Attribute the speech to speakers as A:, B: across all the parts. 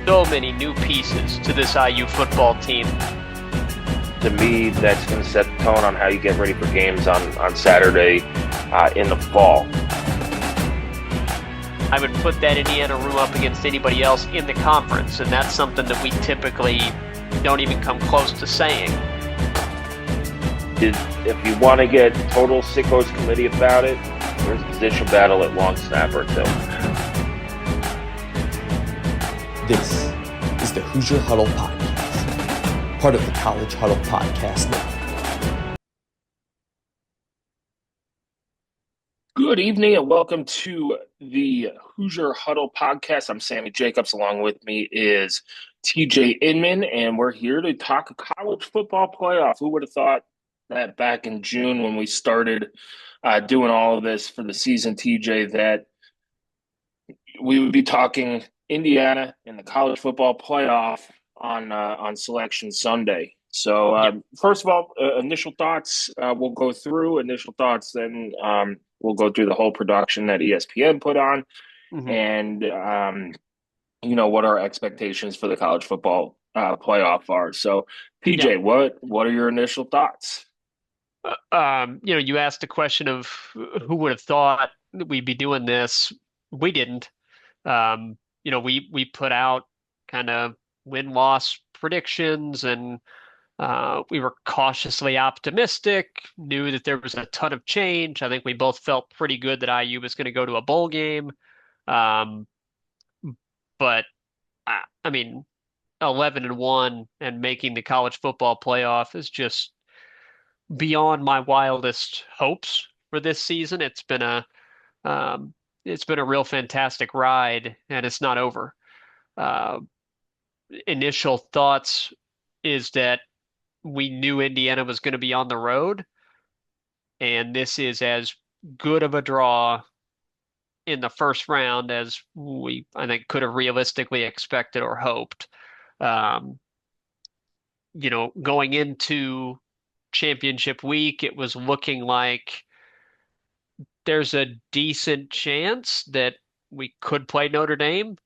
A: so many new pieces to this IU football team.
B: To me, that's going to set the tone on how you get ready for games on Saturday in the fall.
A: I would put that Indiana room up against anybody else in the conference, and that's something that we typically don't even come close to saying.
B: If you want to get total sickos committee about it, there's a position battle at long snapper too.
C: This is the Hoosier Huddle Podcast, part of the College Huddle Podcast Network.
B: Good evening and welcome to the Hoosier Huddle Podcast. I'm Sammy Jacobs. Along with me is TJ Inman, and we're here to talk college football playoff. Who would have thought that back in June when we started doing all of this for the season, TJ, that we would be talking Indiana in the college football playoff on Selection Sunday. So first of all, initial thoughts. We'll go through initial thoughts, then we'll go through the whole production that ESPN put on, and what our expectations for the college football playoff are. So, PJ, what are your initial thoughts?
A: You asked the question of who would have thought that we'd be doing this. We didn't. We put out kind of win-loss predictions, and we were cautiously optimistic, knew that there was a ton of change. I think we both felt pretty good that IU was going to go to a bowl game. But 11-1 and making the college football playoff is just beyond my wildest hopes for this season. It's been a real fantastic ride, and it's not over. Initial thoughts is that we knew Indiana was going to be on the road, and this is as good of a draw in the first round as we, I think, could have realistically expected or hoped. Going into championship week, it was looking like there's a decent chance that we could play Notre Dame.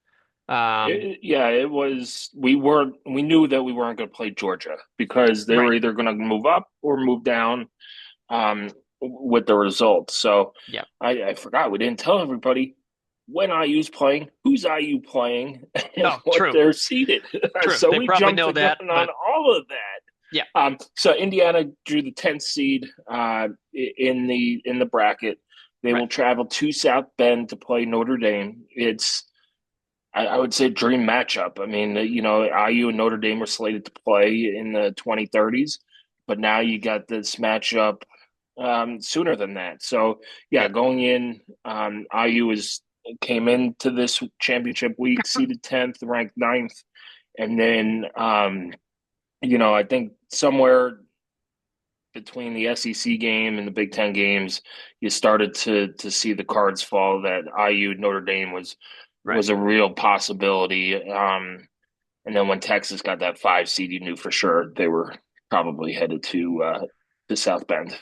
B: It was. We knew that we weren't going to play Georgia because they were either going to move up or move down with the results. So I forgot we didn't tell everybody when IU's playing, who's IU playing, and what they're seated. So
A: they
B: we
A: probably
B: jumped
A: know
B: the
A: that,
B: gun on all of that.
A: Yeah.
B: So Indiana drew the 10th seed in the bracket. They will travel to South Bend to play Notre Dame. It's, I would say, a dream matchup. I mean, IU and Notre Dame were slated to play in the 2030s, but now you got this matchup sooner than that. So, going in, IU came into this championship week seeded 10th, ranked 9th, and then I think somewhere between the SEC game and the Big Ten games, you started to see the cards fall that IU Notre Dame was a real possibility. And then when Texas got that 5 seed, you knew for sure they were probably headed to South Bend.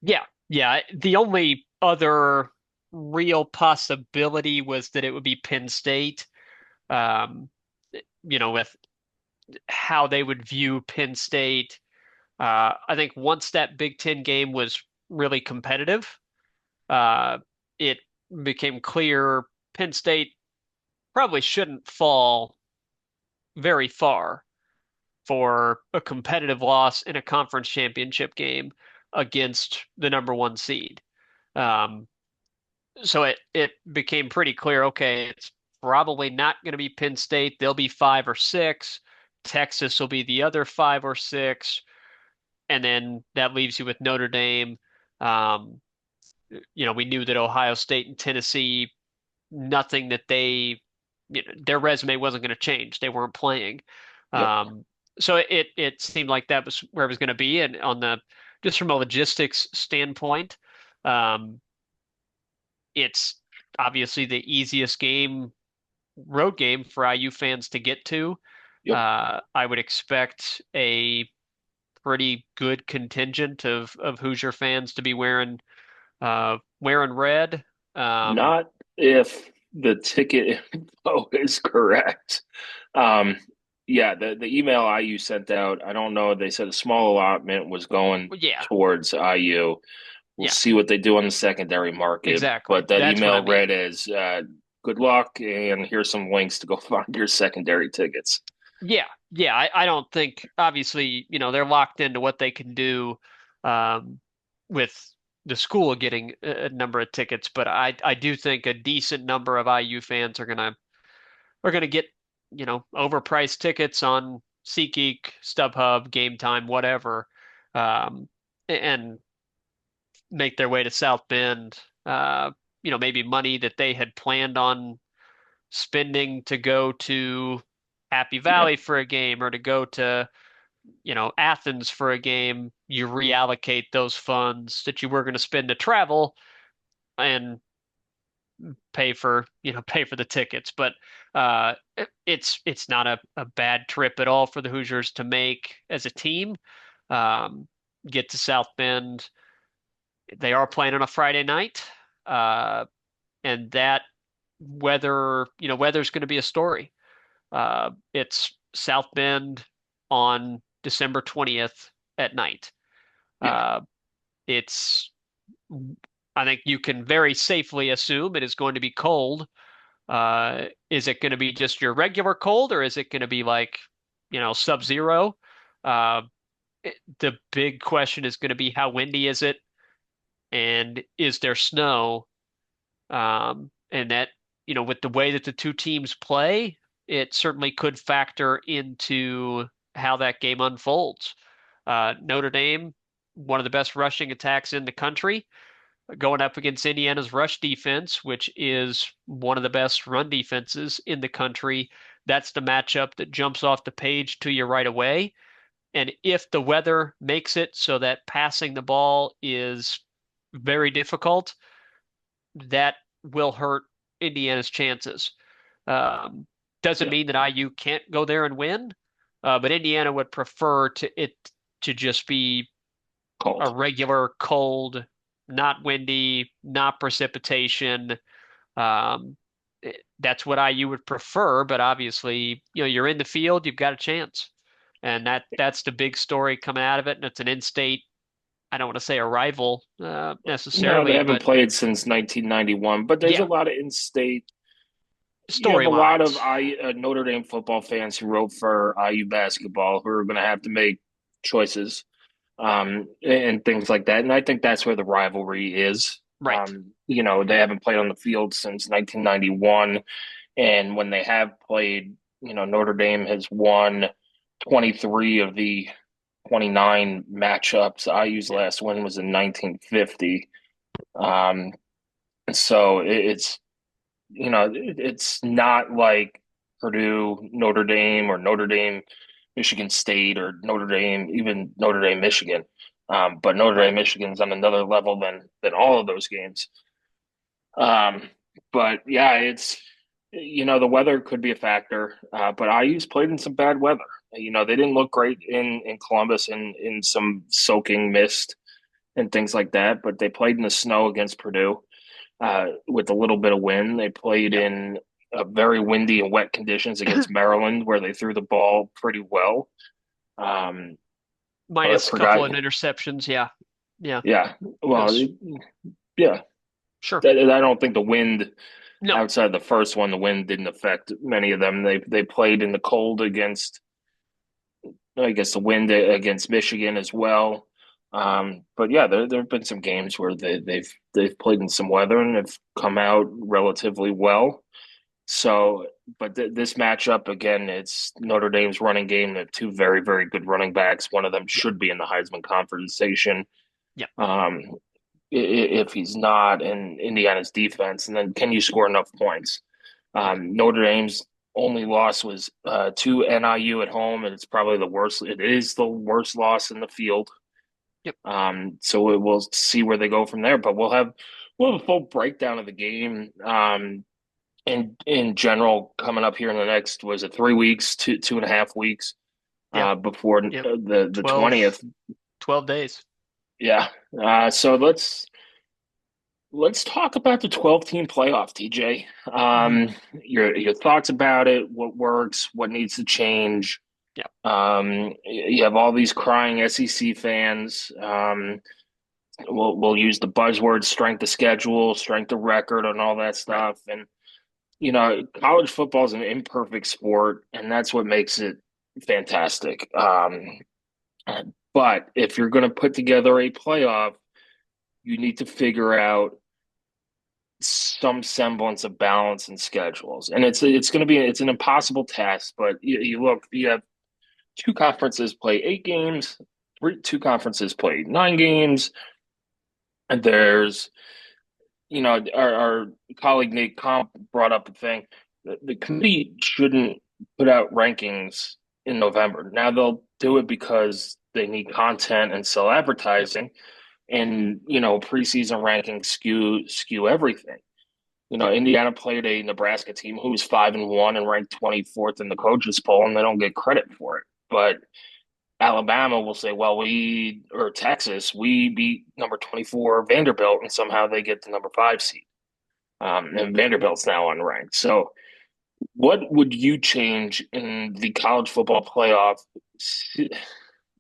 A: Yeah. The only other real possibility was that it would be Penn State. With how they would view Penn State. I think once that Big Ten game was really competitive, it became clear Penn State probably shouldn't fall very far for a competitive loss in a conference championship game against the number 1 seed. So it became pretty clear, okay, it's probably not going to be Penn State. They'll be 5 or 6. Texas will be the other 5 or 6. And then that leaves you with Notre Dame. We knew that Ohio State and Tennessee, nothing that their resume wasn't going to change. They weren't playing. So it seemed like that was where it was going to be. And just from a logistics standpoint, it's obviously the easiest road game for IU fans to get to. I would expect a pretty good contingent of Hoosier fans to be wearing red.
B: Not if the ticket info is correct. Um, yeah, the email IU sent out, I don't know, they said a small allotment was going
A: Well, yeah,
B: towards IU. We'll
A: yeah,
B: see what they do on the secondary market.
A: exactly.
B: But that
A: That's what I
B: email
A: mean.
B: read as good luck, and here's some links to go find your secondary tickets.
A: Yeah, yeah. I don't think obviously, they're locked into what they can do um, with the school getting a number of tickets, but I do think a decent number of IU fans are gonna get, overpriced tickets on SeatGeek, StubHub, Game Time, whatever, um, and make their way to South Bend. Maybe money that they had planned on spending to go to Happy
B: Yeah,
A: Valley for a game or to go to, Athens for a game, you reallocate those funds that you were going to spend to travel and pay for the tickets. But it's not a bad trip at all for the Hoosiers to make as a team. Um, get to South Bend. They are playing on a Friday night, and that weather's going to be a story. It's South Bend on December 20th at night.
B: yeah,
A: Uh, it's, I think you can very safely assume it is going to be cold. Is it going to be just your regular cold, or is it going to be like, sub-zero? Uh, the big question is going to be how windy is it, and is there snow? And that, with the way that the two teams play, it certainly could factor into how that game unfolds. Notre Dame, one of the best rushing attacks in the country, going up against Indiana's rush defense, which is one of the best run defenses in the country. That's the matchup that jumps off the page to you right away. And if the weather makes it so that passing the ball is very difficult, that will hurt Indiana's chances. Um, doesn't
B: yeah.
A: mean that IU can't go there and win, but Indiana would prefer to just be a
B: Cold.
A: regular cold, not windy, not precipitation. Um, that's what IU would prefer, but obviously, you're in the field, you've got a chance. And that's the big story coming out of it. And it's an in-state, I don't want to say a rival
B: No, they
A: necessarily,
B: haven't
A: but
B: played since 1991, but there's a
A: yeah,
B: lot of in-state. You have a lot of
A: storylines.
B: Notre Dame football fans who wrote for IU basketball who are going to have to make choices and things like that. And I think that's where the rivalry is.
A: Right.
B: They haven't played on the field since 1991. And when they have played, Notre Dame has won 23 of the 29 matchups. IU's
A: Yeah.
B: last win was in 1950. Um, so it's not like Purdue, Notre Dame, or Notre Dame, Michigan State, or Notre Dame, even Notre Dame, Michigan. But Notre Dame,
A: Right.
B: Michigan's on another level than all of those games. Um, but yeah, it's the weather could be a factor. But IU's played in some bad weather. They didn't look great in Columbus in some soaking mist and things like that. But they played in the snow against Purdue with a little bit of wind. They played
A: Yep.
B: in very windy and wet conditions against Maryland, where they threw the ball pretty well. Um, I
A: Minus a couple
B: forgot.
A: of interceptions. Yeah. Yeah.
B: Yeah.
A: It
B: Well,
A: was
B: yeah.
A: sure.
B: I don't think the wind
A: No.
B: outside the first one, the wind didn't affect many of them. They played in the cold against, I guess, the wind against Michigan as well. But yeah, there have been some games where they've played in some weather and have come out relatively well. So, but this matchup again, it's Notre Dame's running game. They have two very, very good running backs. One of them should be in the Heisman conversation.
A: Yep.
B: Um, if he's not, in Indiana's defense, and then can you score enough points?
A: Right.
B: Notre Dame's only loss was to NIU at home, and it's probably the worst. It is the worst loss in the field.
A: Yep.
B: So we'll see where they go from there. But we'll have a full breakdown of the game. In general, coming up here in the next, was it 3 weeks, 2.5 weeks,
A: Yep.
B: before
A: Yep.
B: the
A: 12,
B: 20th.
A: 12 days.
B: Yeah. So Let's talk about the 12-team playoff, TJ.
A: Hmm.
B: Your thoughts about it, what works, what needs to change.
A: Yeah,
B: You have all these crying SEC fans. We'll use the buzzword strength of schedule, strength of record, and all that
A: right.
B: stuff. And college football is an imperfect sport, and that's what makes it fantastic. But if you're going to put together a playoff, you need to figure out some semblance of balance and schedules. And it's going to be it's an impossible task. But you look, you have two conferences play 8 games, two conferences play 9 games, and there's our colleague Nate Comp brought up a thing. The committee shouldn't put out rankings in November. Now they'll do it because they need content and sell
A: Yep.
B: advertising, and preseason rankings skew everything. Indiana played a Nebraska team who was 5-1 and ranked 24th in the coaches poll, and they don't get credit for it. But Alabama will say, well, or Texas, we beat number 24 Vanderbilt, and somehow they get the number 5 seed. And Vanderbilt's now unranked. So, what would you change in the college football playoff?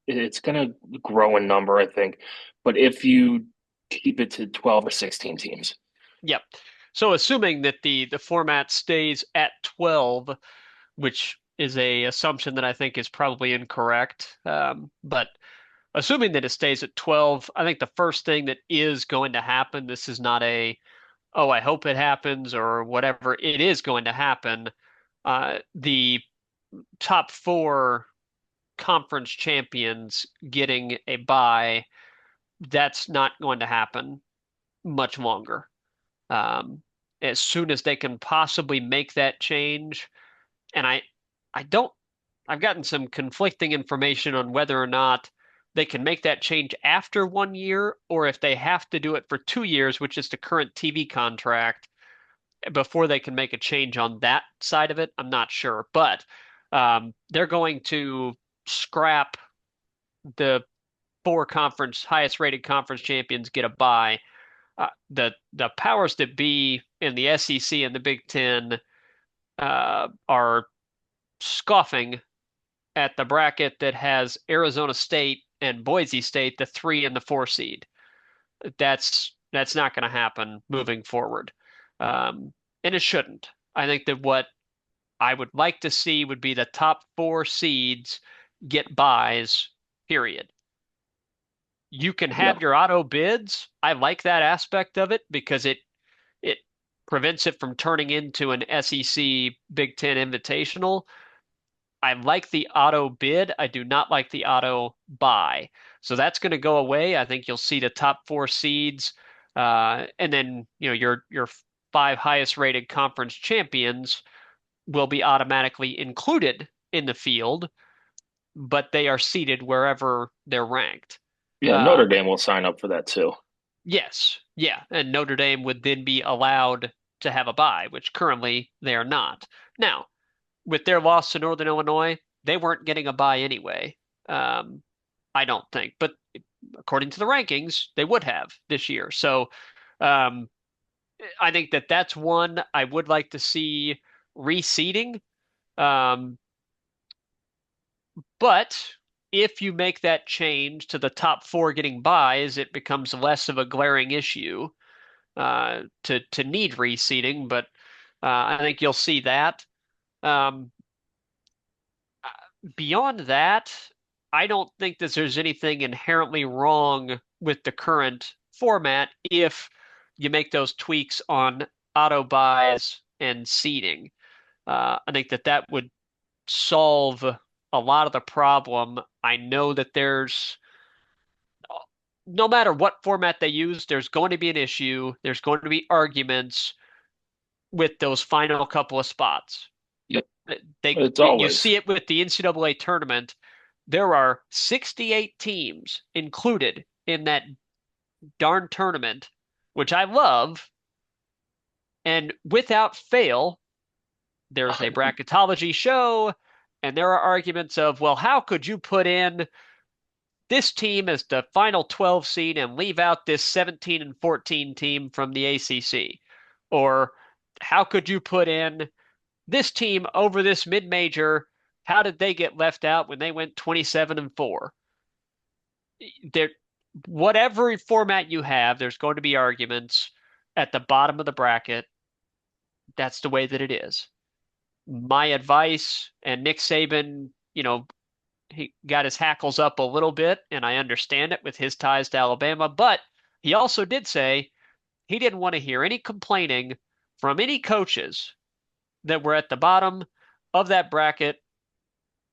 B: It's going to grow in number, I think. But if you keep it to 12 or 16 teams,
A: Yep. So assuming that the format stays at 12, which is a assumption that I think is probably incorrect, but assuming that it stays at 12, I think the first thing that is going to happen, this is not a, oh, I hope it happens or whatever, it is going to happen. The top four conference champions getting a bye, that's not going to happen much longer. Um, as soon as they can possibly make that change, and I don't, I've gotten some conflicting information on whether or not they can make that change after 1 year or if they have to do it for 2 years, which is the current TV contract, before they can make a change on that side of it. I'm not sure, but they're going to scrap the four conference highest rated conference champions get a bye. The powers that be in the SEC and the Big Ten are scoffing at the bracket that has Arizona State and Boise State, the 3 and the 4 seed. That's not going to happen moving forward, and it shouldn't. I think that what I would like to see would be the top four seeds get buys. Period. You can
B: yeah,
A: have your auto bids. I like that aspect of it because it prevents it from turning into an SEC Big Ten Invitational. I like the auto bid. I do not like the auto buy. So that's going to go away. I think you'll see the top four seeds, and then your five highest rated conference champions will be automatically included in the field, but they are seated wherever they're ranked.
B: yeah, Notre
A: Um,
B: Dame will sign up for that too.
A: yes, yeah, and Notre Dame would then be allowed to have a bye, which currently they are not. Now, with their loss to Northern Illinois, they weren't getting a bye anyway. Um, I don't think, but according to the rankings, they would have this year. So um, I think that that's one I would like to see reseeding. Um, but if you make that change to the top four getting buys, it becomes less of a glaring issue to need reseeding. But I think you'll see that. Um, Beyond that, I don't think that there's anything inherently wrong with the current format if you make those tweaks on auto buys and seeding. I think that that would solve a lot of the problem. I know that no matter what format they use, there's going to be an issue. There's going to be arguments with those final couple of spots.
B: Yep, it's
A: You
B: always
A: see it with the NCAA tournament. There are 68 teams included in that darn tournament, which I love. And without fail, there's a bracketology show, and there are arguments of, well, how could you put in this team as the final 12 seed and leave out this 17 and 14 team from the ACC? Or how could you put in this team over this mid-major? How did they get left out when they went 27 and 4? There, whatever format you have, there's going to be arguments at the bottom of the bracket. That's the way that it is. My advice, and Nick Saban, he got his hackles up a little bit, and I understand it with his ties to Alabama, but he also did say he didn't want to hear any complaining from any coaches that were at the bottom of that bracket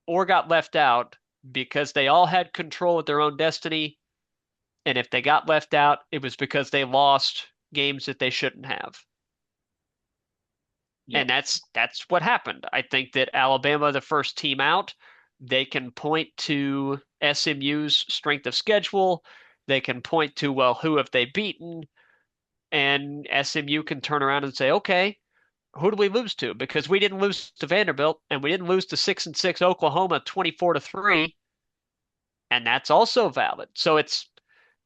A: or got left out because they all had control of their own destiny. And if they got left out, it was because they lost games that they shouldn't have.
B: Yep.
A: And that's what happened. I think that Alabama, the first team out, they can point to SMU's strength of schedule. They can point to, well, who have they beaten? And SMU can turn around and say, okay, who do we lose to? Because we didn't lose to Vanderbilt and we didn't lose to 6-6 Oklahoma 24-3. And that's also valid. So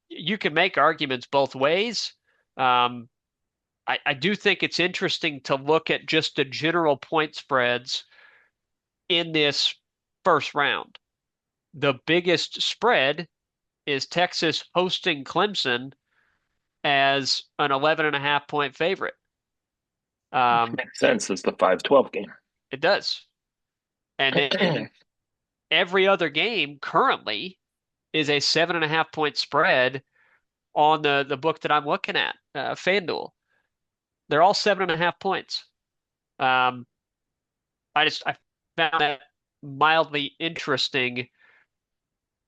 A: you can make arguments both ways. I do think it's interesting to look at just the general point spreads in this first round. The biggest spread is Texas hosting Clemson as an 11.5 point favorite.
B: Makes sense. It's the 5-12 game.
A: It does. And then every other game currently is a 7.5 point spread on the book that I'm looking at, FanDuel. They're all 7.5 points. I found that mildly interesting,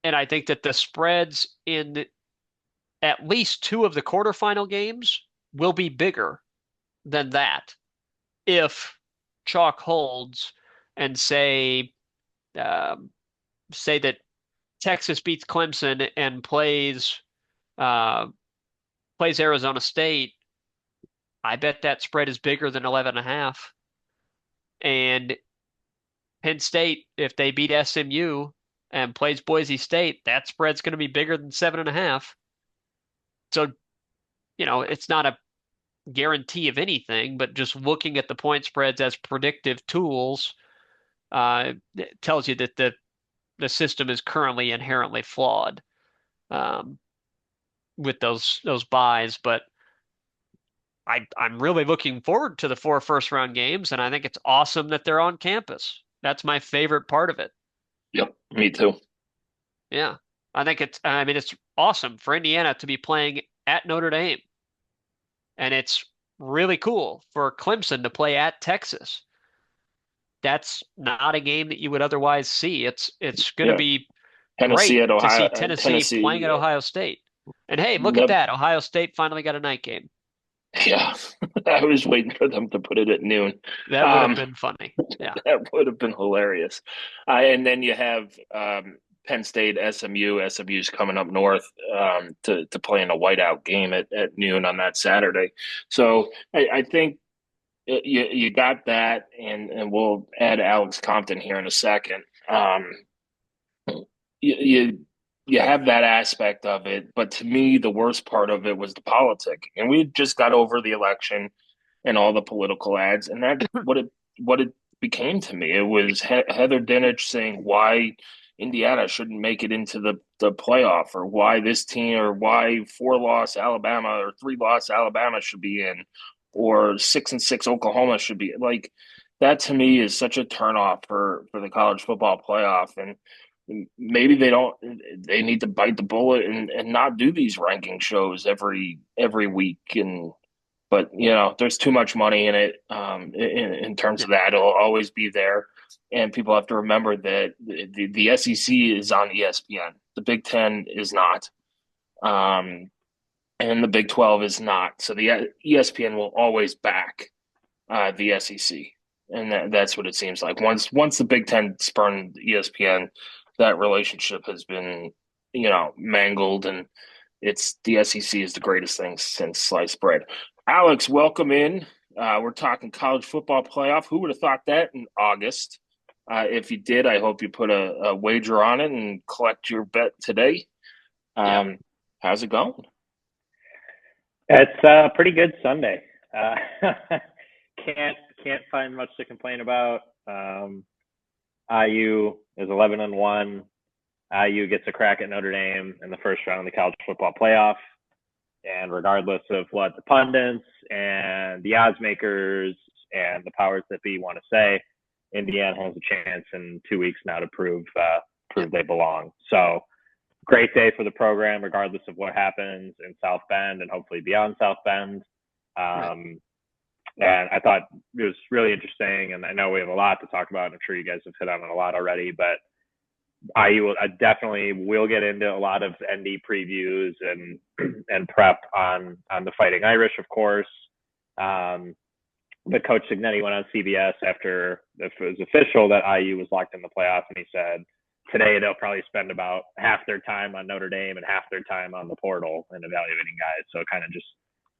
A: and I think that the spreads in at least two of the quarterfinal games will be bigger than that if chalk holds and say that Texas beats Clemson and plays Arizona State. I bet that spread is bigger than 11.5. And Penn State, if they beat SMU and plays Boise State, that spread's going to be bigger than 7.5. So, it's not a guarantee of anything, but just looking at the point spreads as predictive tools it tells you that the system is currently inherently flawed with those buys. But I'm really looking forward to the 4 first-round games, and I think it's awesome that they're on campus. That's my favorite part of it.
B: Yep, me too.
A: Yeah. I think it's awesome for Indiana to be playing at Notre Dame. And it's really cool for Clemson to play at Texas. That's not a game that you would otherwise see. It's going to be
B: Tennessee
A: great
B: at Ohio,
A: to see Tennessee playing at Ohio State. And hey, look at that. Ohio State finally got a night game.
B: Yeah, I was waiting for them to put it at noon.
A: That would have been funny. Yeah,
B: that would have been hilarious. And then you have Penn State, SMU. SMU's coming up north to play in a whiteout game at noon on that Saturday. So I think you got that, and we'll add Alex Compton here in a second. You have that aspect of it, but to me, the worst part of it was the politic, and we just got over the election and all the political ads, and that's what it became to me. It was Heather Dinich saying why Indiana shouldn't make it into the playoff, or why this team, or why 4-loss Alabama or 3-loss Alabama should be in, or 6-6 Oklahoma should be like. That to me is such a turnoff for the college football playoff, and maybe they need to bite the bullet and not do these ranking shows every week. But there's too much money in it in terms of that. It'll always be there, and people have to remember that the SEC is on ESPN. The Big Ten is not, and the Big 12 is not. So the ESPN will always back the SEC, and that's what it seems like. Once the Big Ten spurned ESPN, that relationship has been, mangled, and the SEC is the greatest thing since sliced bread. Alex, welcome in. We're talking college football playoff. Who would have thought that in August? If you did, I hope you put a wager on it and collect your bet today.
A: Yeah.
B: How's it going?
D: It's a pretty good Sunday. Uh, can't find much to complain about. IU is 11-1. IU gets a crack at Notre Dame in the first round of the college football playoff. And regardless of what the pundits and the odds makers and the powers that be want to say, Indiana has a chance in 2 weeks now to prove
A: Yeah.
D: they belong. So great day for the program, regardless of what happens in South Bend and hopefully beyond South Bend.
A: Right.
D: And I thought it was really interesting. And I know we have a lot to talk about. I'm sure you guys have hit on it a lot already, but I definitely will get into a lot of ND previews and prep on the Fighting Irish, of course. But Coach Signetti went on CBS after it was official that IU was locked in the playoff, and he said today they'll probably spend about half their time on Notre Dame and half their time on the portal and evaluating guys. So kind of just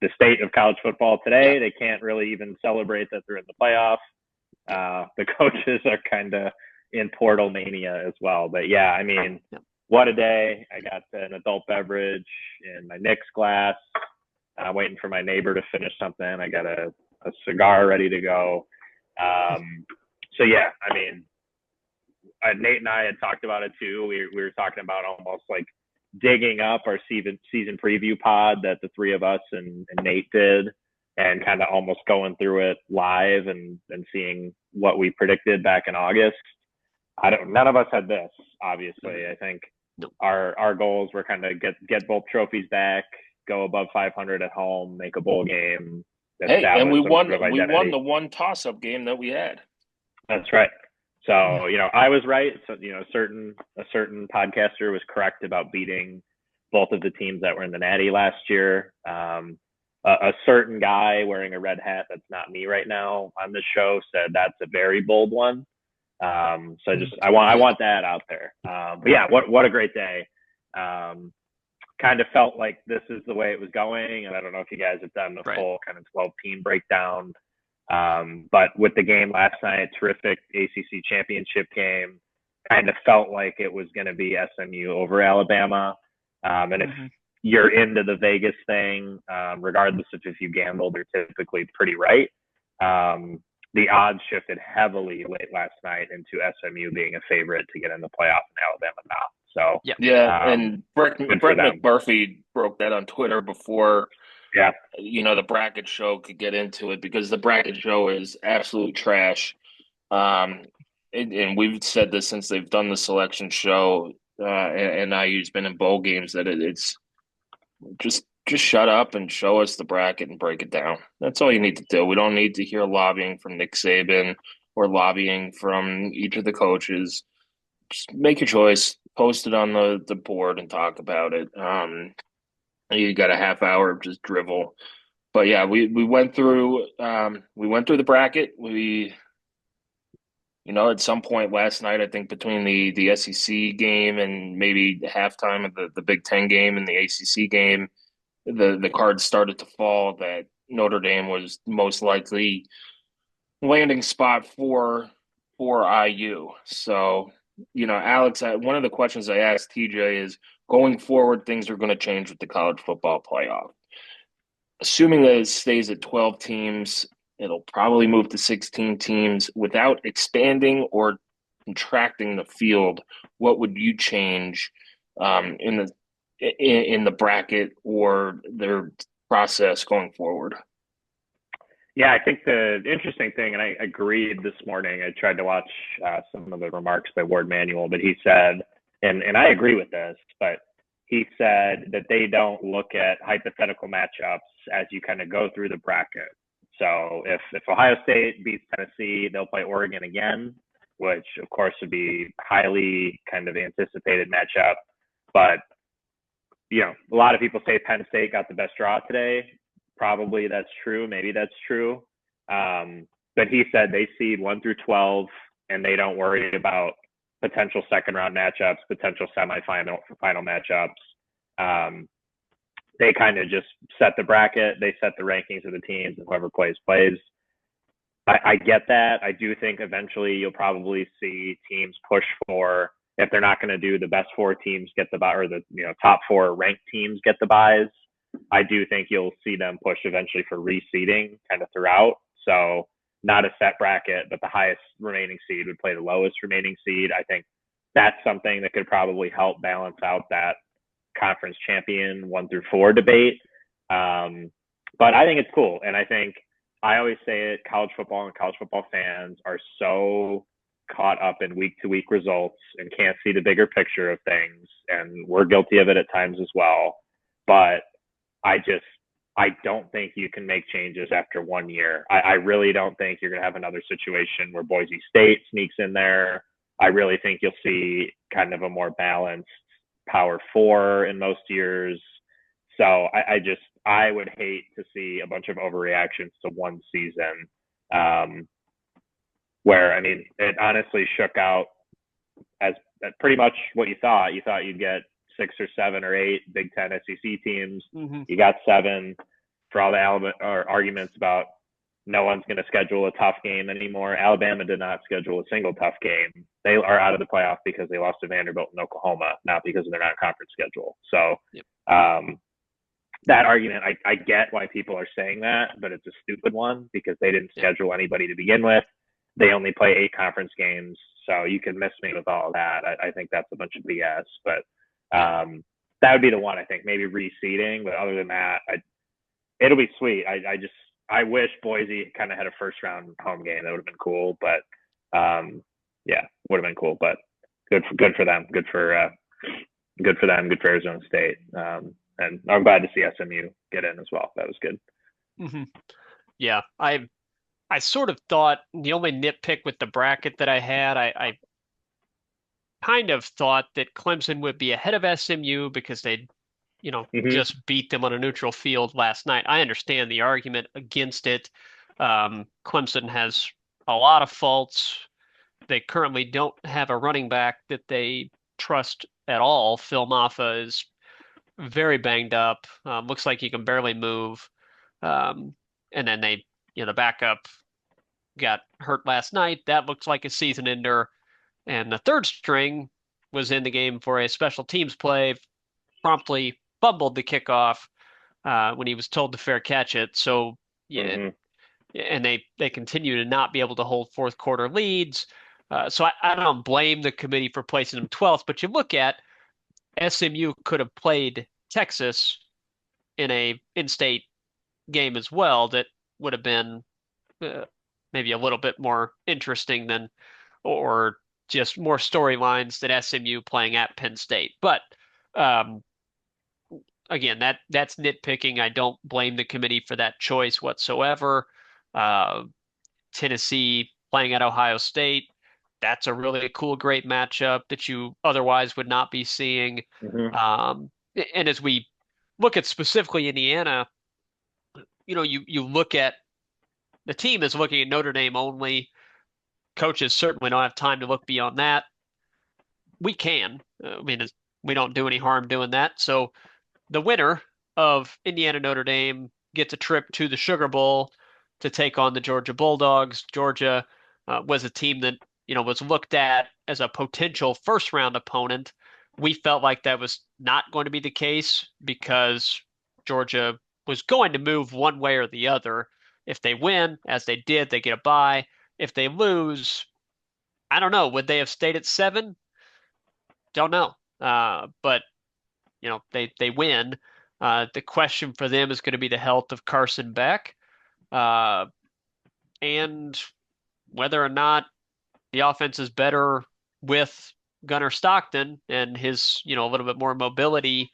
D: the state of college football today. They can't really even celebrate that they're in the playoff. The coaches are kind of in portal mania as well. But yeah, I mean, what a day. I got an adult beverage in my Knicks glass, waiting for my neighbor to finish something. I got a cigar ready to go. So yeah, I mean, Nate and I had talked about it too. We were talking about almost like digging up our season preview pod that the three of us and Nate did, and kind of almost going through it live and seeing what we predicted back in August. None of us had this, obviously. I think our goals were kind of get both trophies back, go above 500 at home, make a bowl game.
B: Hey, and we won.
D: Sort of
B: we won the one toss-up game that we had.
D: That's right. So I was right. So a certain podcaster was correct about beating both of the teams that were in the Natty last year. A certain guy wearing a red hat that's not me right now on this show said that's a very bold one. So I want that out there. But yeah, what a great day. Kind of felt like this is the way it was going, and I don't know if you guys have done the full kind of 12-team breakdown. But with the game last night, terrific ACC championship game, kind of felt like it was going to be SMU over Alabama. And if you're into the Vegas thing, regardless of if you gambled, they're typically pretty right. The odds shifted heavily late last night into SMU being a favorite to get in the playoff in Alabama now. So
B: and Brett McMurphy broke that on Twitter before the bracket show could get into it, because the bracket show is absolute trash. And we've said this since they've done the selection show, and IU's been in bowl games, that it's just shut up and show us the bracket and break it down. That's all you need to do. We don't need to hear lobbying from Nick Saban or lobbying from each of the coaches. Just make your choice, post it on the board, and talk about it. You got a half hour of just drivel. But yeah, we went through the bracket. We at some point last night, I think between the SEC game and maybe halftime of the Big Ten game and the ACC game, the cards started to fall that Notre Dame was most likely landing spot for IU. So, Alex, one of the questions I asked TJ is, going forward, things are going to change with the college football playoff. Assuming that it stays at 12 teams, it'll probably move to 16 teams. Without expanding or contracting the field, what would you change in the bracket or their process going forward?
D: Yeah, I think the interesting thing, and I agreed this morning, I tried to watch some of the remarks by Ward Manuel, but he said, and I agree with this, but he said that they don't look at hypothetical matchups as you kind of go through the bracket. So if Ohio State beats Tennessee, they'll play Oregon again, which of course would be highly kind of anticipated matchup. But, a lot of people say Penn State got the best draw today. Probably that's true. Maybe that's true. But he said they seed 1 through 12, and they don't worry about potential second round matchups, potential semifinal, final matchups. They kind of just set the bracket. They set the rankings of the teams, and whoever plays. I get that. I do think eventually you'll probably see teams push for if they're not going to do the best four teams get the bye, or the top four ranked teams get the byes, I do think you'll see them push eventually for reseeding kind of throughout. So not a set bracket, but the highest remaining seed would play the lowest remaining seed. I think that's something that could probably help balance out that conference champion 1 through 4 debate. But I think it's cool. And I think I always say it, college football and college football fans are so caught up in week to week results and can't see the bigger picture of things. And we're guilty of it at times as well. But I don't think you can make changes after 1 year. I really don't think you're going to have another situation where Boise State sneaks in there. I really think you'll see kind of a more balanced Power Four in most years. So I would hate to see a bunch of overreactions to one season, where, I mean, it honestly shook out as pretty much what you thought. You thought you'd get 6 or 7 or 8 Big Ten SEC teams.
A: Mm-hmm.
D: You got 7. For all the arguments about no one's going to schedule a tough game anymore, Alabama did not schedule a single tough game. They are out of the playoff because they lost to Vanderbilt and Oklahoma, not because of their non-conference schedule. So
A: yep.
D: That argument, I get why people are saying that, but it's a stupid one because they didn't schedule anybody to begin with. They only play 8 conference games, so you can miss me with all of that. I think that's a bunch of BS, but that would be the one, I think, maybe reseeding. But other than that, it'll be sweet. I wish Boise kind of had a first round home game. That would have been cool, but would have been cool. But good for them. Good for them. Good for Arizona State. And I'm glad to see SMU get in as well. That was good.
A: Mm-hmm. Yeah, I sort of thought the only nitpick with the bracket that I had, I kind of thought that Clemson would be ahead of SMU because they'd just beat them on a neutral field last night. I understand the argument against it. Clemson has a lot of faults. They currently don't have a running back that they trust at all. Phil Maffa is very banged up. Looks like he can barely move. And then the backup got hurt last night. That looks like a season ender. And the third string was in the game for a special teams play, promptly fumbled the kickoff when he was told to fair catch it. So and they continue to not be able to hold fourth quarter leads. So I don't blame the committee for placing them 12th, but you look at SMU could have played Texas in a in-state game as well. That would have been maybe a little bit more interesting than, or just more storylines than SMU playing at Penn State. But again, that's nitpicking. I don't blame the committee for that choice whatsoever. Tennessee playing at Ohio State, that's a really cool, great matchup that you otherwise would not be seeing.
D: Mm-hmm.
A: And as we look at specifically Indiana, you look at the team is looking at Notre Dame only. Coaches certainly don't have time to look beyond that. We can. We don't do any harm doing that. So the winner of Indiana Notre Dame gets a trip to the Sugar Bowl to take on the Georgia Bulldogs. Georgia was a team that was looked at as a potential first round opponent. We felt like that was not going to be the case because Georgia was going to move one way or the other. If they win, as they did, they get a bye. If they lose, I don't know. Would they have stayed at 7? Don't know. But they win. The question for them is going to be the health of Carson Beck, and whether or not the offense is better with Gunnar Stockton and his a little bit more mobility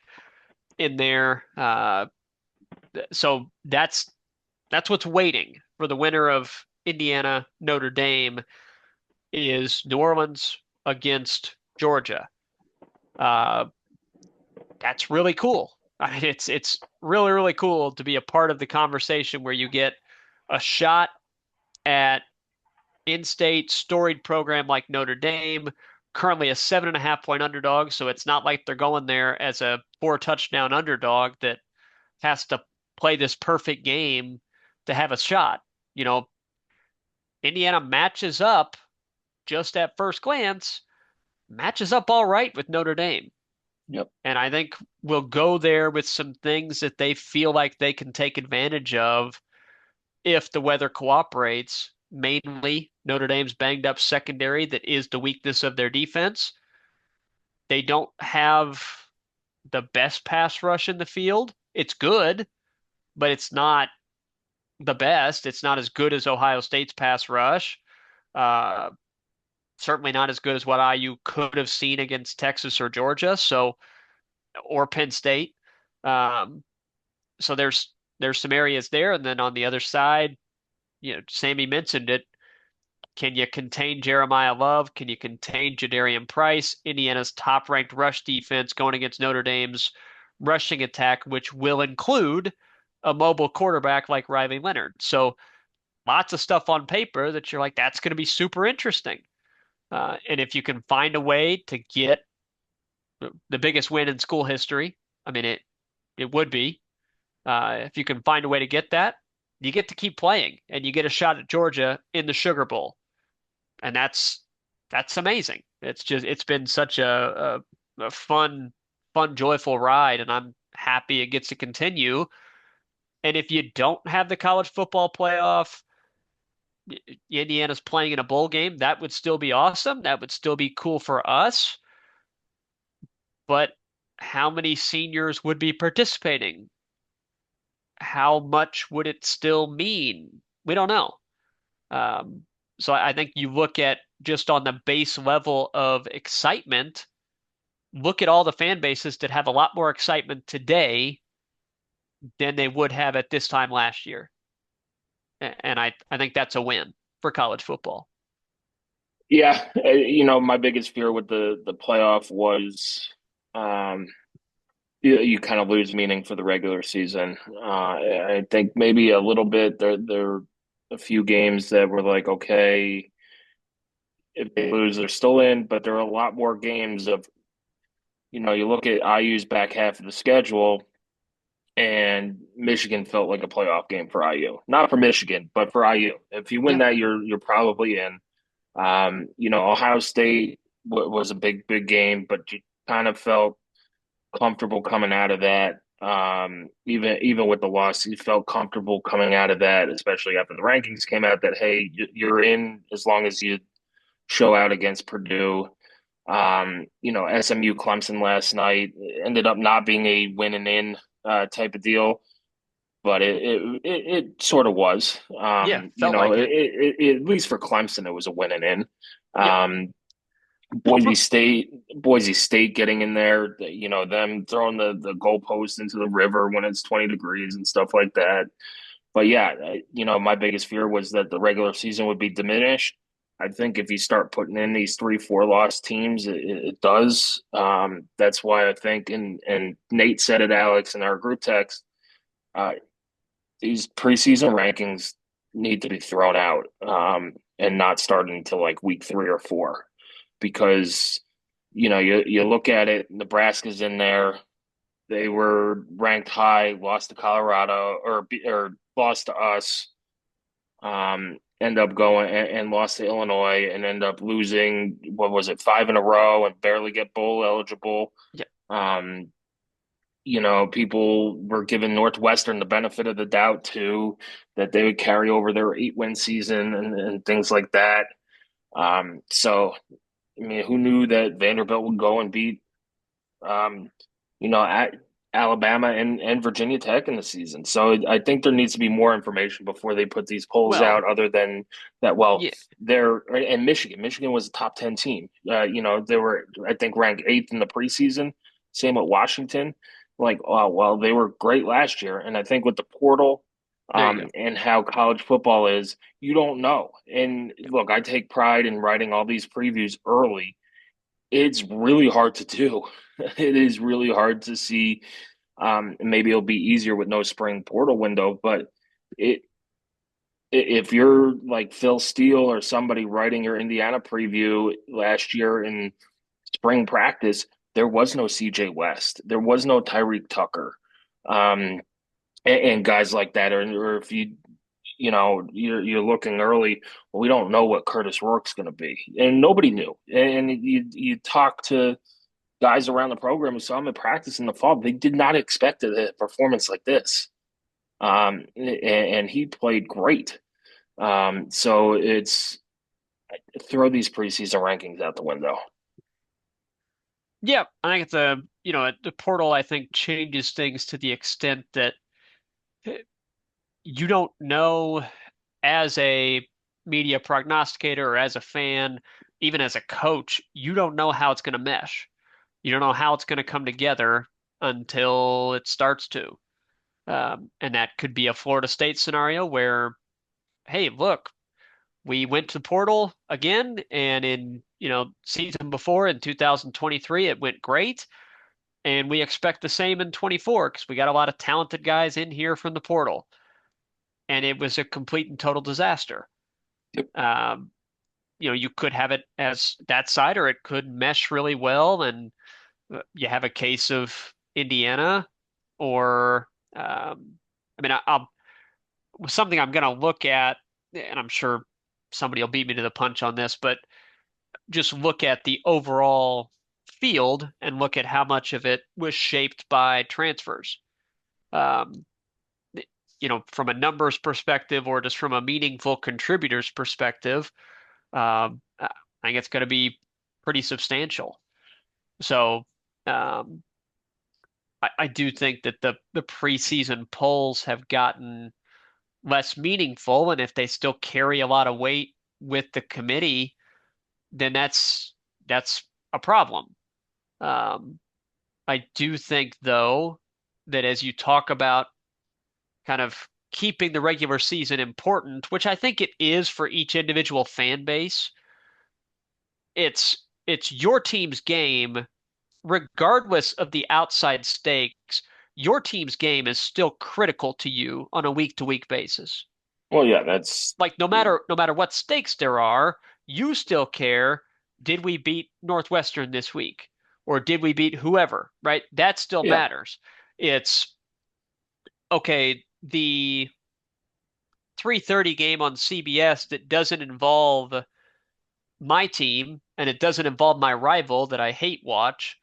A: in there. So that's what's waiting for the winner of Indiana Notre Dame is New Orleans against Georgia. That's really cool. I mean, it's really, really cool to be a part of the conversation where you get a shot at in-state storied program like Notre Dame, currently a 7.5-point underdog. So it's not like they're going there as a 4-touchdown underdog that has to play this perfect game to have a shot. Indiana matches up just at first glance matches up all right with Notre Dame.
B: Yep.
A: And I think we'll go there with some things that they feel like they can take advantage of if the weather cooperates. Mainly, Notre Dame's banged up secondary that is the weakness of their defense. They don't have the best pass rush in the field. It's good, but it's not the best. It's not as good as Ohio State's pass rush. Uh, Certainly not as good as what IU could have seen against Texas or Georgia, or Penn State. Um, so there's some areas there, and then on the other side, Sammy mentioned it. Can you contain Jeremiah Love? Can you contain Jadarian Price? Indiana's top-ranked rush defense going against Notre Dame's rushing attack, which will include a mobile quarterback like Riley Leonard. So lots of stuff on paper that you're like, that's going to be super interesting. And if you can find a way to get the biggest win in school history, I mean it would be. If you can find a way to get that, you get to keep playing and you get a shot at Georgia in the Sugar Bowl. And that's amazing. It's been such a fun, joyful ride, and I'm happy it gets to continue. And if you don't have the college football playoff, Indiana's playing in a bowl game, that would still be awesome. That would still be cool for us. But how many seniors would be participating? How much would it still mean? We don't know. Um, so I think you look at just on the base level of excitement, look at all the fan bases that have a lot more excitement today than they would have at this time last year. And I think that's a win for college football.
B: Yeah, my biggest fear with the playoff was you kind of lose meaning for the regular season. I think maybe a little bit there are a few games that were like, okay, if they lose, they're still in, but there are a lot more games of, you look at IU's back half of the schedule, and Michigan felt like a playoff game for IU. Not for Michigan, but for IU. If you win
A: Yeah.
B: that, you're probably in. Ohio State was a big game, but you kind of felt comfortable coming out of that. Even with the loss, you felt comfortable coming out of that, especially after the rankings came out that, hey, you're in as long as you show out against Purdue. SMU Clemson last night ended up not being a win and in type of deal, but it sort of was.
A: Yeah, felt like it.
B: At least for Clemson, it was a win and in.
A: Yeah.
B: Um,
A: Well,
B: Boise State getting in there, them throwing the goalpost into the river when it's 20 degrees and stuff like that. But yeah, my biggest fear was that the regular season would be diminished. I think if you start putting in these 3-4 loss teams, it does. That's why I think, and Nate said it, Alex, in our group text, uh, these preseason rankings need to be thrown out and not starting until like week 3 or 4, because you look at it, Nebraska's in there. They were ranked high, lost to Colorado or lost to us. End up going and lost to Illinois and end up losing, what was it, 5 in a row and barely get bowl eligible.
A: yeah.
B: Um, People were giving Northwestern the benefit of the doubt too, that they would carry over their 8-win season and things like that. So I mean, who knew that Vanderbilt would go and beat, at Alabama and Virginia Tech in the season? So I think there needs to be more information before they put these polls
A: Well,
B: out, other than that, well,
A: yeah.
B: they're, and Michigan was a top 10 team. They were, I think, ranked 8th in the preseason. Same with Washington. Like, oh, well, they were great last year. And I think with the portal,
A: There you go.
B: and how college football is, you don't know. And look, I take pride in writing all these previews early. It's really hard to do. It is really hard to see. Maybe it'll be easier with no spring portal window, but it if you're like Phil Steele or somebody writing your Indiana preview last year in spring practice, there was no CJ West, there was no Tyreek Tucker, and guys like that. Or if you you're looking early. Well, we don't know what Curtis Rourke's going to be, and nobody knew. And you talk to guys around the program who saw him in practice in the fall. They did not expect a performance like this. And he played great. So it's throw these preseason rankings out the window.
A: Yeah, I think the portal, I think, changes things to the extent that you don't know as a media prognosticator or as a fan, even as a coach, you don't know how it's going to mesh. You don't know how it's going to come together until it starts to. And that could be a Florida State scenario where, hey, look, we went to the portal again, and in, season before in 2023, it went great. And we expect the same in 24 because we got a lot of talented guys in here from the portal. And it was a complete and total disaster.
B: Yep.
A: You could have it as that side, or it could mesh really well, and you have a case of Indiana, or I mean, I'll something I'm going to look at, and I'm sure somebody will beat me to the punch on this, but just look at the overall field and look at how much of it was shaped by transfers. Um, from a numbers perspective or just from a meaningful contributors perspective, I think it's going to be pretty substantial. So I do think that the preseason polls have gotten less meaningful, and if they still carry a lot of weight with the committee, then that's a problem. Um, I do think, though, that as you talk about kind of keeping the regular season important, which I think it is for each individual fan base, it's your team's game, regardless of the outside stakes. Your team's game is still critical to you on a week-to-week basis.
B: Well, yeah, that's
A: Like no matter what stakes there are, you still care. Did we beat Northwestern this week? Or did we beat whoever, right? That still
B: yeah,
A: matters. It's okay, the 3:30 game on CBS that doesn't involve my team and it doesn't involve my rival that I hate watch.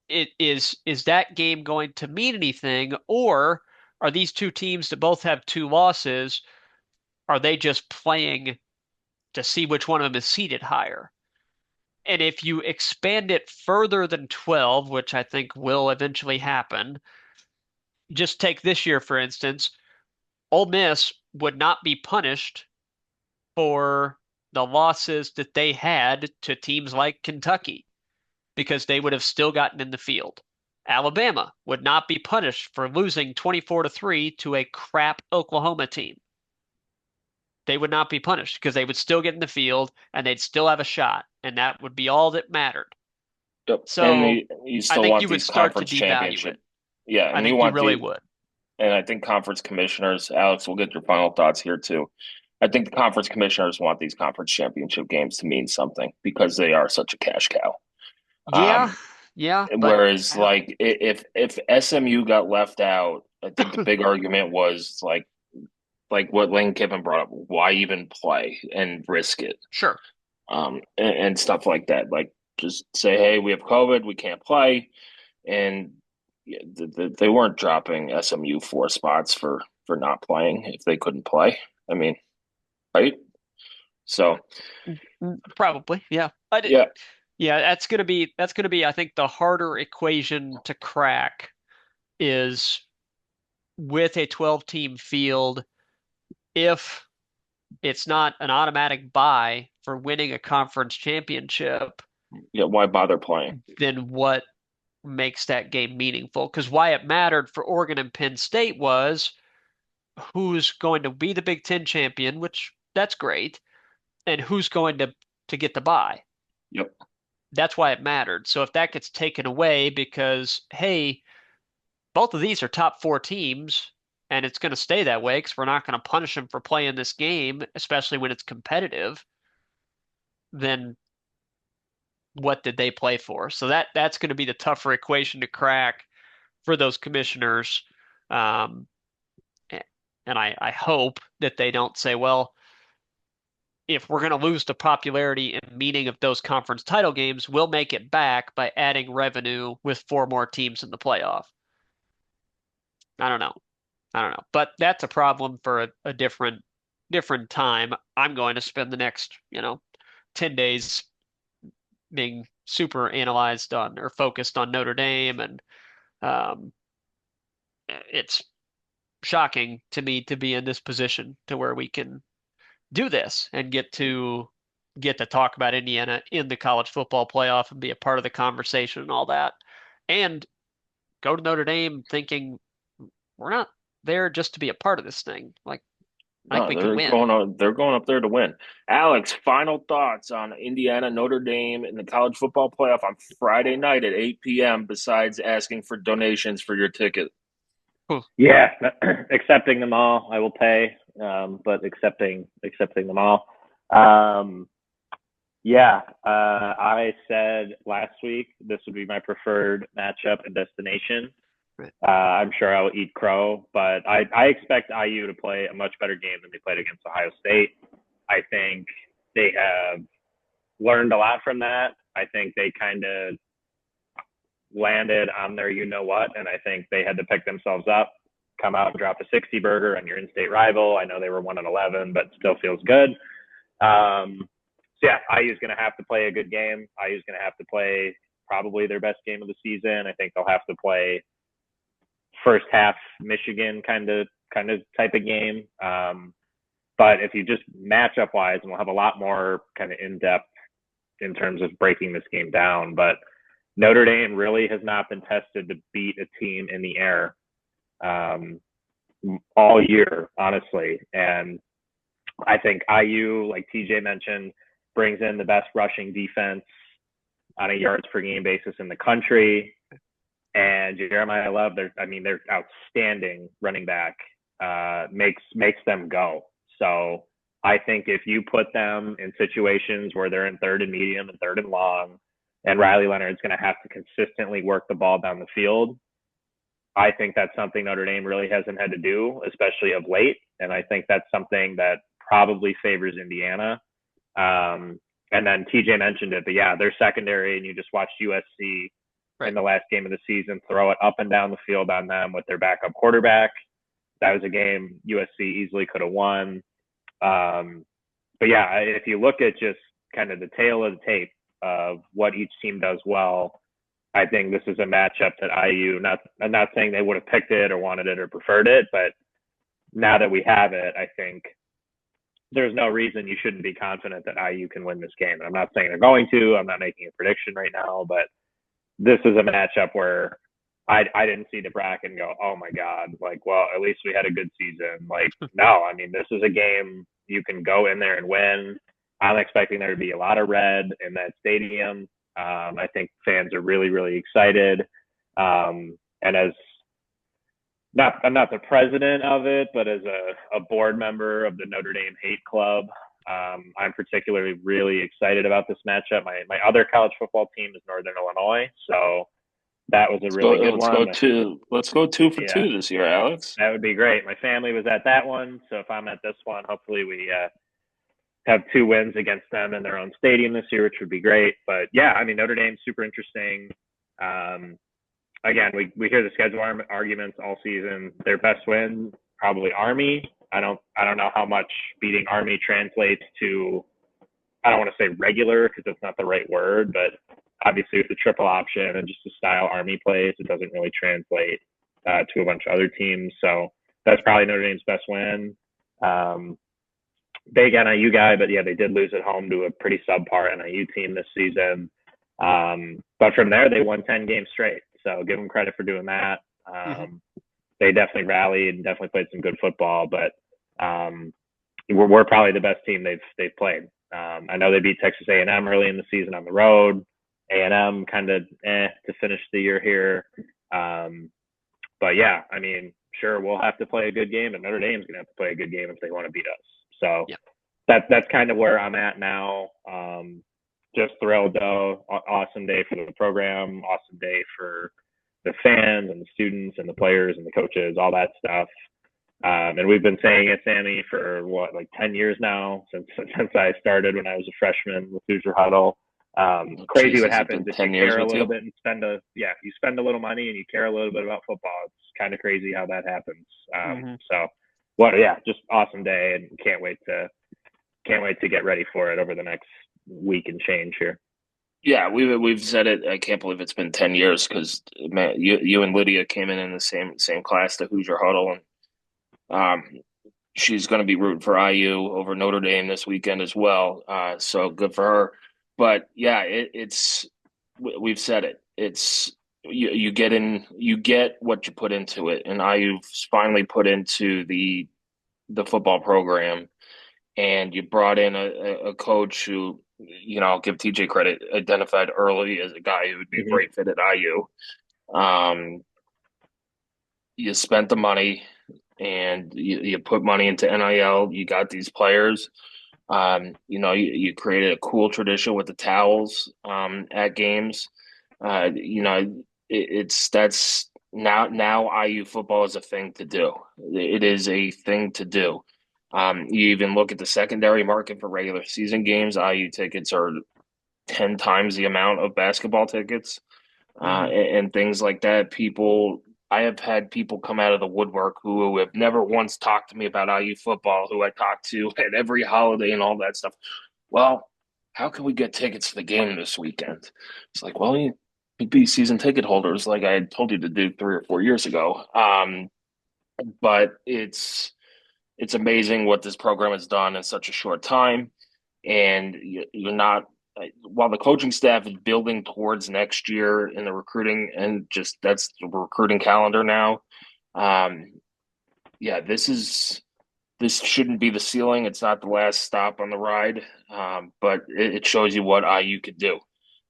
A: Is that game going to mean anything, or are these two teams that both have two losses, are they just playing to see which one of them is seated higher? And if you expand it further than 12, which I think will eventually happen, just take this year, for instance, Ole Miss would not be punished for the losses that they had to teams like Kentucky because they would have still gotten in the field. Alabama would not be punished for losing 24-3 to a crap Oklahoma team. They would not be punished because they would still get in the field and they'd still have a shot, and that would be all that mattered.
B: yep. And
A: So
B: you
A: I
B: still
A: think
B: want
A: you would
B: these
A: start to
B: conference
A: devalue
B: championship.
A: it.
B: Yeah,
A: I
B: and you
A: think you
B: want
A: really would.
B: and I think conference commissioners, Alex, we'll get your final thoughts here too. I think the conference commissioners want these conference championship games to mean something because they are such a cash cow.
A: Yeah,
B: Um,
A: yeah, but
B: Whereas, like, if SMU got left out, I think the big argument was like what Lane Kiffin brought up, why even play and risk it,
A: sure.
B: and stuff like that. Like, just say, hey, we have COVID, we can't play, and yeah, they weren't dropping SMU 4 spots for not playing if they couldn't play. I mean, right? So,
A: Probably, yeah.
B: yeah,
A: Yeah, that's gonna be I think the harder equation to crack is with a 12 team field, if it's not an automatic bye for winning a conference championship,
B: yeah. Why bother playing?
A: then what makes that game meaningful? Because why it mattered for Oregon and Penn State was who's going to be the Big Ten champion, which that's great, and who's going to get the bye.
B: Yep.
A: That's why it mattered. So if that gets taken away because, hey, both of these are top four teams, and it's going to stay that way because we're not going to punish them for playing this game, especially when it's competitive, then what did they play for? So that's going to be the tougher equation to crack for those commissioners. Um, And I hope that they don't say, well, if we're going to lose the popularity and meaning of those conference title games, we'll make it back by adding revenue with 4 more teams in the playoff. I don't know. I don't know. But that's a problem for a different time. I'm going to spend the next, 10 days being super analyzed on or focused on Notre Dame, and um, it's shocking to me to be in this position to where we can do this and get to talk about Indiana in the college football playoff and be a part of the conversation and all that. And go to Notre Dame thinking we're not there just to be a part of this thing. Like I think
B: No,
A: we can win.
B: they're going up there to win. Alex, final thoughts on Indiana, Notre Dame in the college football playoff on Friday night at 8 p.m. besides asking for donations for your ticket.
D: Yeah, accepting them all. I will pay, but accepting them all. Yeah, I said last week this would be my preferred matchup and destination.
A: Right.
D: I'm sure I will eat crow, but I expect IU to play a much better game than they played against Ohio State. I think they have learned a lot from that. I think they kind of landed on their you know what, and I think they had to pick themselves up, come out and drop a 60 burger on your in-state rival. I know they were 1-11, but still feels good. So yeah, IU's going to have to play a good game. IU's going to have to play probably their best game of the season. I think they'll have to play first half Michigan kind of type of game. But if you just matchup wise, and we'll have a lot more kind of in depth in terms of breaking this game down, but Notre Dame really has not been tested to beat a team in the air all year, honestly. And I think IU, like TJ mentioned, brings in the best rushing defense on a yards per game basis in the country. And Jeremiah Love, their outstanding running back, makes them go. So I think if you put them in situations where they're in third and medium and third and long, and Riley Leonard's going to have to consistently work the ball down the field, I think that's something Notre Dame really hasn't had to do, especially of late. And I think that's something that probably favors Indiana. And then TJ mentioned it, but yeah, they're secondary, and you just watched USC in the last game of the season throw it up and down the field on them with their backup quarterback. That was a game USC easily could have won. But yeah, if you look at just kind of the tail of the tape of what each team does well, I think this is a matchup that IU, I'm not saying they would have picked it or wanted it or preferred it, but now that we have it, I think there's no reason you shouldn't be confident that IU can win this game. And I'm not saying they're going to. I'm not making a prediction right now, but this is a matchup where I didn't see the bracket and go, oh my God, like, well, at least we had a good season. Like, no, I mean, this is a game you can go in there and win. I'm expecting there to be a lot of red in that stadium. I think fans are really, really excited. And as I'm not the president of it, but as a board member of the Notre Dame Hate Club, I'm particularly really excited about this matchup. My other college football team is Northern Illinois, so that was a really good one.
B: Let's go 2 for 2 this year, Alex.
D: That would be great. My family was at that one, so if I'm at this one, hopefully we have 2 wins against them in their own stadium this year, which would be great. But yeah, I mean, Notre Dame's super interesting. Again, we hear the schedule arguments all season. Their best win, probably Army. I don't know how much beating Army translates to, I don't want to say regular because that's not the right word, but obviously with the triple option and just the style Army plays, it doesn't really translate to a bunch of other teams. So that's probably Notre Dame's best win. Big NIU guy, but yeah, they did lose at home to a pretty subpar NIU team this season. But from there, they won 10 games straight. So give them credit for doing that. They definitely rallied and definitely played some good football, but we're probably the best team they've played. I know they beat Texas A&M early in the season on the road. A&M kind of to finish the year here. But yeah, I mean, sure, we'll have to play a good game, and Notre Dame's going to have to play a good game if they want to beat us. So that's kind of where I'm at now. Just thrilled though. Awesome day for the program. Awesome day for the fans and the students and the players and the coaches, all that stuff. And we've been saying it, Sammy, for what, like 10 years now, since I started when I was a freshman with Hoosier Huddle. Crazy what
B: Jesus, it's
D: happens
B: been
D: if you
B: 10 years
D: care a
B: with
D: little
B: you.
D: bit and you spend a little money and you care a little bit about football. It's kind of crazy how that happens.
A: Hmm.
D: So just awesome day, and can't wait to get ready for it over the next week and change here.
B: Yeah, we've said it. I can't believe it's been 10 years because man, you and Lydia came in the same class to Hoosier Huddle, and she's going to be rooting for IU over Notre Dame this weekend as well. So good for her. But yeah, we've said it. It's you get what you put into it, and IU's finally put into the football program, and you brought in a coach who, I'll give TJ credit, identified early as a guy who would be a
D: Mm-hmm.
B: great fit at IU. Um, you spent the money and you put money into NIL. You got these players. You created a cool tradition with the towels at games. It's that's now IU football is a thing to do. It is a thing to do. You even look at the secondary market for regular season games. IU tickets are 10 times the amount of basketball tickets,
A: Hmm.
B: and things like that. I have had people come out of the woodwork who have never once talked to me about IU football, who I talked to at every holiday and all that stuff. Well, how can we get tickets to the game this weekend? It's like, well, you could be season ticket holders, like I had told you to do 3 or 4 years ago. But it's amazing what this program has done in such a short time, and you're not. While the coaching staff is building towards next year in the recruiting, and just that's the recruiting calendar now. Um, yeah, this shouldn't be the ceiling. It's not the last stop on the ride, but it shows you what IU could do.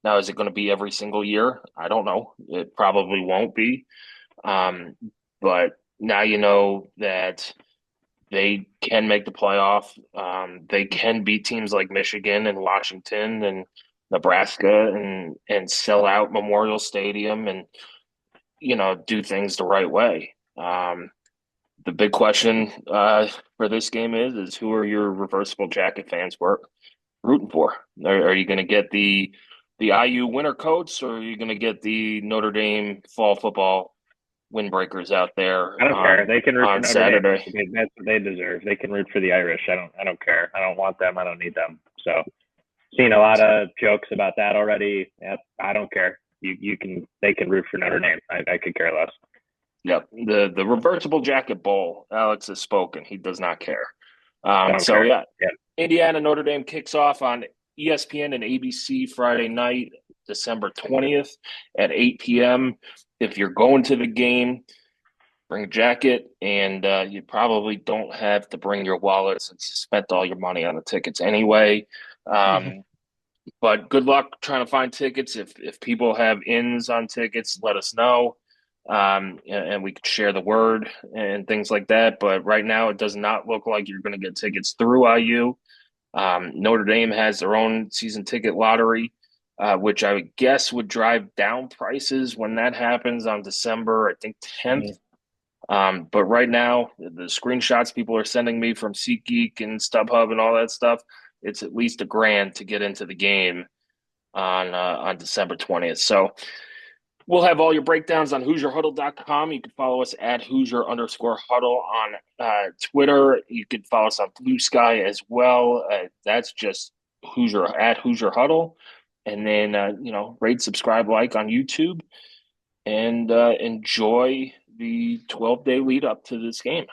B: Now, is it going to be every single year? I don't know. It probably won't be. Um, but now you know that they can make the playoff. They can beat teams like Michigan and Washington and Nebraska and sell out Memorial Stadium and do things the right way. The big question for this game is who are your reversible jacket fans rooting for? Are you going to get the IU winter coats, or are you going to get the Notre Dame fall football windbreakers out there
D: I don't care. They can root for
B: on
D: Notre Dame.
B: Saturday?
D: That's what they deserve. They can root for the Irish. I don't care. I don't want them. I don't need them. So, seen a lot of jokes about that already. Yeah, I don't care. You can. They can root for Notre Dame. I could care less.
B: Yep. The reversible jacket bowl. Alex has spoken. He does not care.
D: Don't
B: So
D: care.
B: yeah,
D: Yeah.
B: Indiana Notre Dame kicks off on ESPN and ABC Friday night, December 20th at 8 p.m. If you're going to the game, bring a jacket, and you probably don't have to bring your wallet since you spent all your money on the tickets anyway.
A: Hmm.
B: Um, but good luck trying to find tickets. If people have ins on tickets, let us know. And we could share the word and things like that. But right now, it does not look like you're going to get tickets through IU. Notre Dame has their own season ticket lottery, which I would guess would drive down prices when that happens on December, I think, 10th.
D: Mm-hmm.
B: But right now, the screenshots people are sending me from SeatGeek and StubHub and all that stuff, it's at least $1,000 to get into the game on December 20th. So we'll have all your breakdowns on HoosierHuddle.com. You can follow us at Hoosier_Huddle on Twitter. You can follow us on Blue Sky as well. That's just Hoosier at Hoosier Huddle. And then, rate, subscribe, like on YouTube, and enjoy the 12-day lead up to this game.